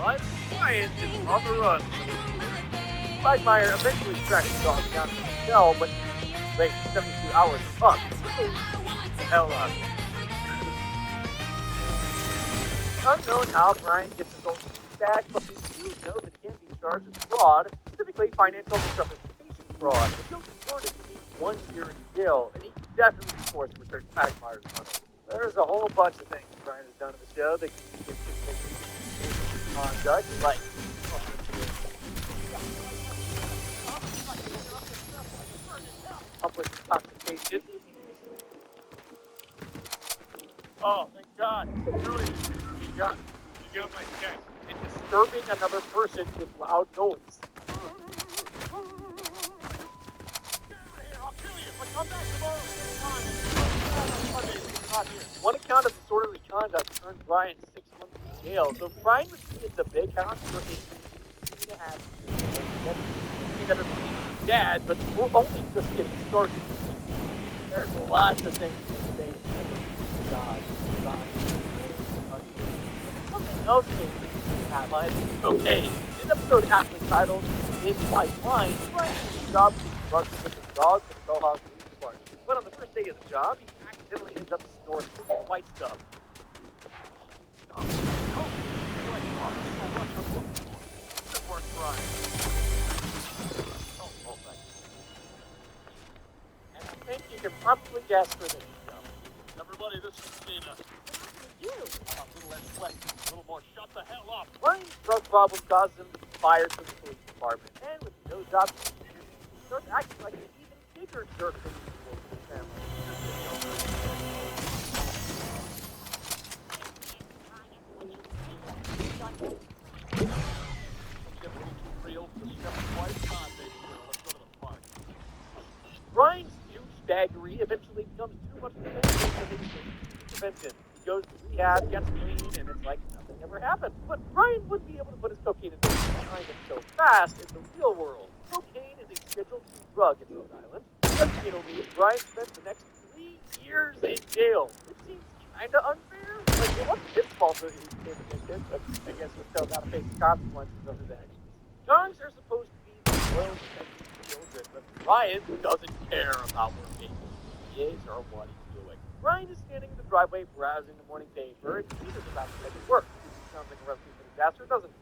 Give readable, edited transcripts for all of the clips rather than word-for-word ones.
But Brian is on the run. Quagmire eventually tracks the dog down to the cell, but wait 72 hours up. The hell up. Unknown how Brian gets his own back, but we do know that he can be charged with fraud, specifically financial misrepresentation fraud. The guilty verdict means 1 year in jail, and he definitely be forced to return Quagmire's money. There's a whole bunch of things Brian has done in the show that can be conduct, like public intoxication. Oh, thank God. Really, you got my text. And disturbing another person with loud noise. I'll kill you. But come back tomorrow. One account of disorderly conduct earned Brian 6 months in jail. So Brian was in the big house for 8.5 years. He never became his dad, but we're only just getting started. There's lots of things to say. God. Something else came to my okay. This episode aptly titled "In My Mind," Brian's job to run with his dog to the Bellhouse Police Department. But on the first day of the job, he accidentally ends up snorting white stuff. And I think you can probably guess for this. Everybody, this is Tina. You. I'm a little less flexible, a little more shut the hell up. Brian's drug problem caused him to be fired from the police department, and with no job, he starts acting like an even bigger jerk than usual to his family. Brian's douchebaggery eventually becomes too much for his intervention. He goes to rehab, gets clean, and it's like nothing ever happened. But Brian wouldn't be able to put his cocaine addiction behind him so fast in the real world. Cocaine is a Schedule II drug in Rhode Island. Investigator lead, Brian spent the next 3 years in jail, which seems kinda unfair. Like, it wasn't his fault that he became addicted, but I guess we're still gotta face the consequences of his actions. Dogs are supposed to be spoiled children, but Brian doesn't care about where he is or what he's doing. Brian is standing in the driveway browsing the morning paper, and Peter's about to make it work. Sounds like a recipe for disaster, doesn't it?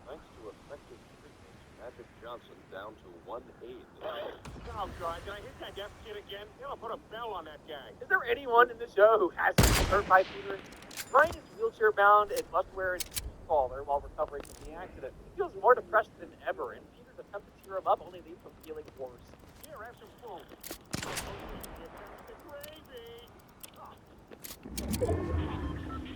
Thanks to effective treatment, Magic Johnson down to 1/8. Oh, God, can I hit that deaf kid again? I'll put a bell on that guy. Is there anyone in the show who hasn't been hurt by Peter? Brian is wheelchair bound and must wear a collar while recovering from the accident. He feels more depressed than ever, and Peter's attempt to cheer him up only leaves him feeling worse. Here, have some food.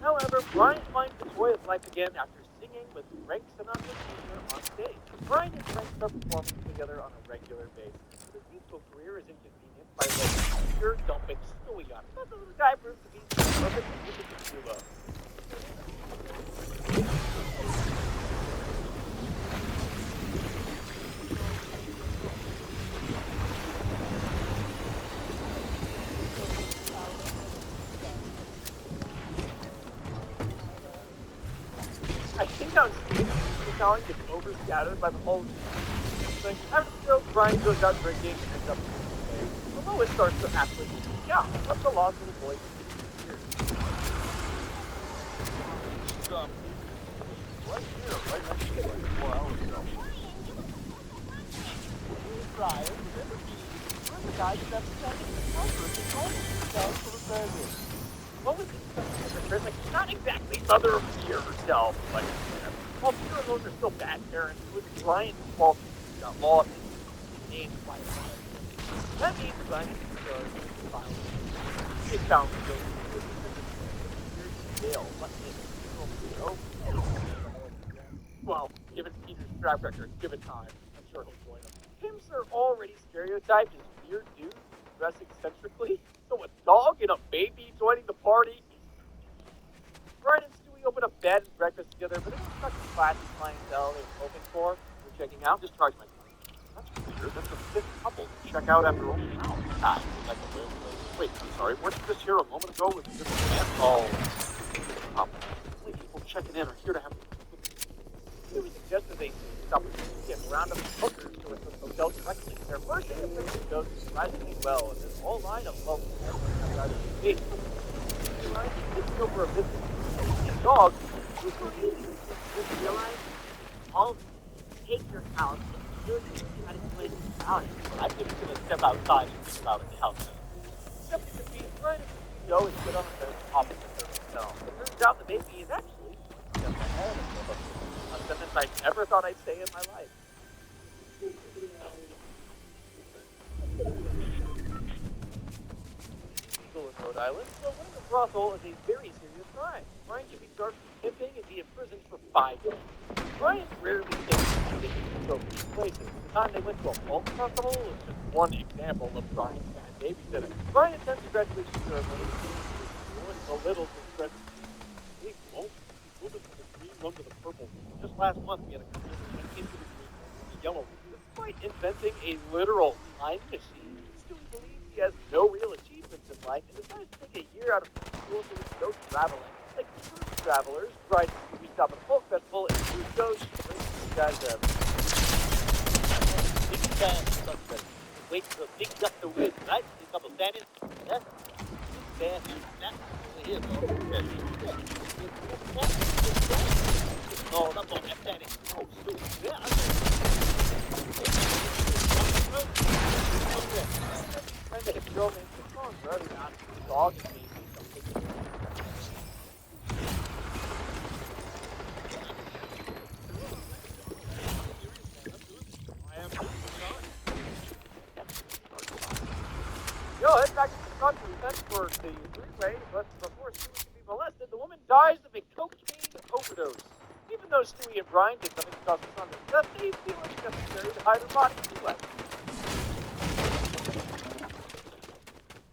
However, Brian finds the joy of life again after singing with Frank Sinatra Jr. on stage. Brian and Frank start performing together on a regular basis. His musical career is inconvenienced by letting Peter dumping snowy on him. But the little guy proves to be the perfect musical duo. I think I was telling gets overshadowed by the whole thing. After the show, Brian goes out drinking and ends up in the day. Lois starts to actually freak out. But the lost little boy disappears. Right here, right next to it, 4 hours ago. Brian, remember you're the guy who's representing the culture and told himself for the family. What was it? Like, not exactly mother of the year herself, but well, Peter and Lois are still bad parents. It was Brian's fault he got lost and named by a fire. That means Brian is violent. He is found guilty of jail. Well, given Peter's track record, given time, I'm sure he'll join him. Pimps are already stereotyped as weird dudes who dress eccentrically. So a dog and a baby joining the party? Brian and Stewie open up bed and breakfast together, but it was such a classic clientele they were hoping for. We're checking out. Just charge my money. That's weird. That's the 5th couple to check out after only an hour. Wait, I'm sorry. Weren't you just here a moment ago with this man? Oh, only people checking in are here to have they stop and round up hookers to the hotel collectively. Their first day of prison goes surprisingly well, and this whole line of love comes taking over a business and dog super easy. Just realize I'll take your house and show you how to play this out. I'm just going to step outside and think about it house. Except for the Brian and CEO is good on the opposite of himself. It turns out the baby is actually just ahead of a sentence I never thought I'd say in my life. Legal in Rhode Island, so winning a brothel is a very serious crime. Brian should be charged with pimping and be imprisoned for 5 years. Brian rarely takes things to go places. The time they went to a folk festival was just one example of Brian's bad babysitting. Brian attends the graduation ceremony and belittles his friends. He won't. He moved from the green room to the purple room. Just last month, we had a couple that went into the green room to the yellow room. Despite inventing a literal time machine, he still believes he has no real achievements in life and decides to take a year out of school so he can go traveling. Like cruise travelers, tried to stop at a folk festival and cruise goes. You guys big fan of something. Wait for a big duck to win, right? A couple standing. Yeah. Big fan. Snap. Here, bro. Oh, that's all that standing. Oh, so, yeah. Trying to hit the girl named Cassandra, who asked the dog and me something. Yo, head back to the country. That's for the freeway, but before Stewie can be molested, the woman dies of a cocaine overdose. Even though Stewie and Brian did nothing to cause Cassandra's death, they feel it's necessary to hide her body from less.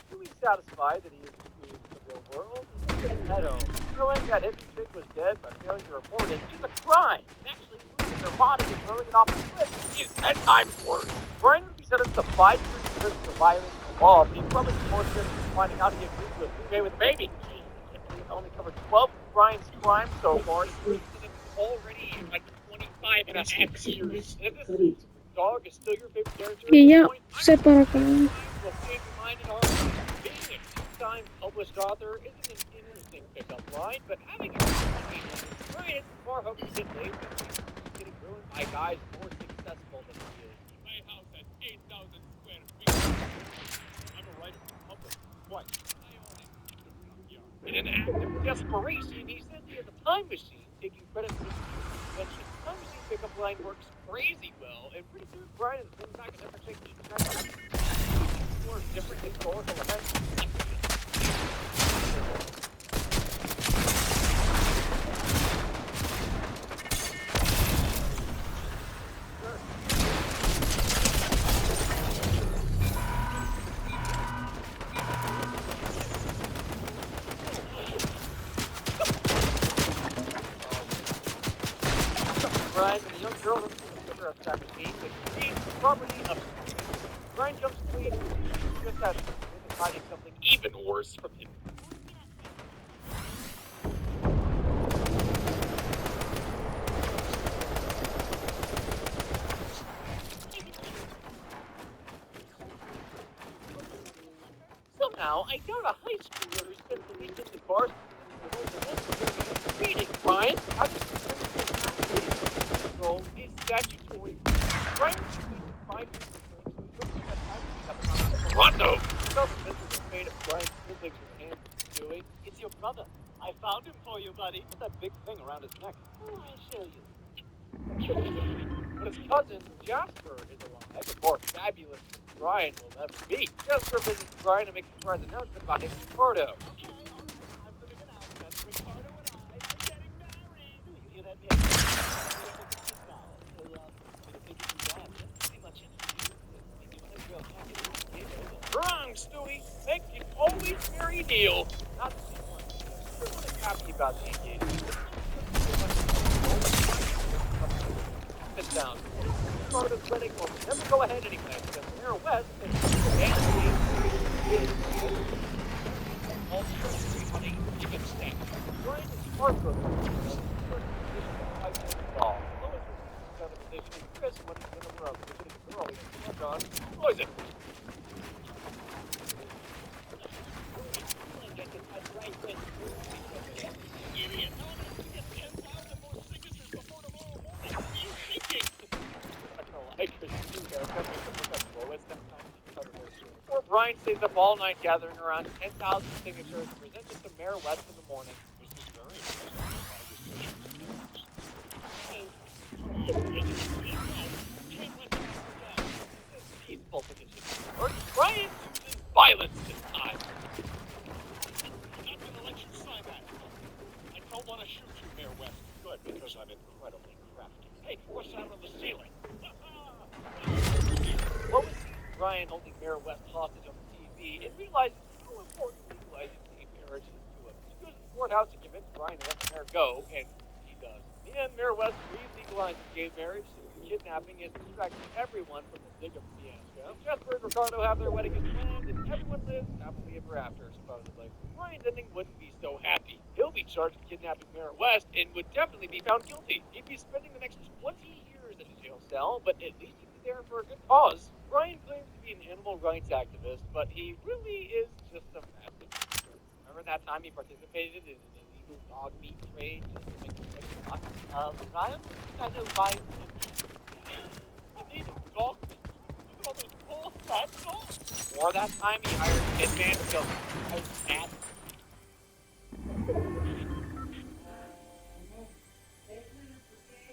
Stewie's satisfied that he is free in the real world. He's getting head home. Knowing that hippie chick was dead by failing to report it is a crime. And actually losing their body and throwing it off the cliff is 10 times worse. Brian would be sentenced to 5 years in prison for violating the law, but he's probably more serious than finding out he agreed to a freeway with a baby. He's only covered 12 of Brian's crimes so far. He's already like 25 and a half years. And if this dog is still your favorite character, Я все перекладаю. being a two-time published author isn't an interesting pickup line, but having a Brian far hoping to get laid with getting ruined by guys more successful than he is. My house has 8,000 square feet. I'm a writer for public. What? I own it. In an act of desperation, he says he has a time machine, taking credit for his invention. The time machine pickup line works crazy well, and pretty soon Brian is going back and never taking each time for different historical events. Brian and the young girl looks at the attack machine, which creates the property of Brian jumps clean, just as hiding something even worse from him. Somehow, I doubt a high schooler who spends the weekend at bars reading. Brian, how did you control is statutory. Brian should be 5 years Rondo! This is made of Brian's physics with hands doing. It's your brother. I found him for you, buddy. What's that big thing around his neck? Oh, I'll show you. But his cousin, Jasper, is alive and more fabulous than Brian will ever be. Jasper visits Brian and makes a surprise announcement about him and Ricardo. Okay, I'm putting an announcement. Ricardo and I are getting married. You hear that, man? Wrong, Stewie. Make it always very deal. Not the same one. Everyone is happy about the engagement. Sit down. Part of the wedding will never go ahead anyway, because Mayor West and all the money you can stand. Brian is heartbroken. Lois receives Ryan stays up all night gathering around 10,000 signatures and presents it to Mayor West in the morning. This is very Peaceful petition. Or Ryan uses violence this time. I'm not gonna let you sign that. I don't want to shoot you, Mayor West. Good, because I'm incredibly crafty. Hey, what's that on the ceiling? What was Ryan holding Mayor West hostage on the TV and realizes how important legalizing gay marriage is to him. He goes to the courthouse to convince Ryan to let the mayor go, and he does. And Mayor West re-legalizes gay marriage, kidnapping, and distracting everyone from the Diggum fiasco. Jasper and Ricardo have their wedding as planned, and everyone lives happily ever after, supposedly. Ryan's ending wouldn't be so happy. He'll be charged with kidnapping Mayor West and would definitely be found guilty. He'd be spending the next 20 years in a jail cell, but at least he'd be there for a good cause. Ryan claims to be an animal rights activist, but he really is just a massive loser. Remember that time he participated in an illegal dog meat trade just to make a buck? Ryan, I know Ryan. Illegal dog meat. Look at all those poor fat dogs. Or that time he hired a hitman to kill a cat.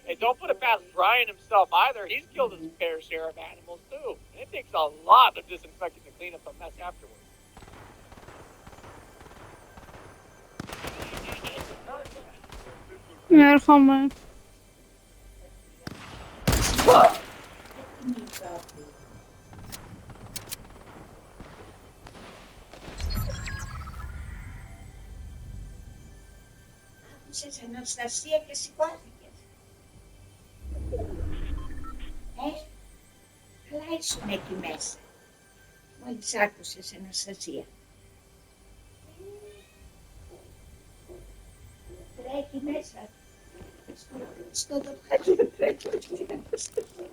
Hey, don't put it past Brian himself either. He's killed his fair share of animals too. And it takes a lot of disinfecting to clean up a mess afterwards. Merhaba. Άκουσες, Αναστασία, και σηκώθηκες. Καλά ήσουν εκεί μέσα. Μόλις άκουσες, Αναστασία. Τρέχει μέσα. Στο δωμάτιο τρέχει, Αναστασία.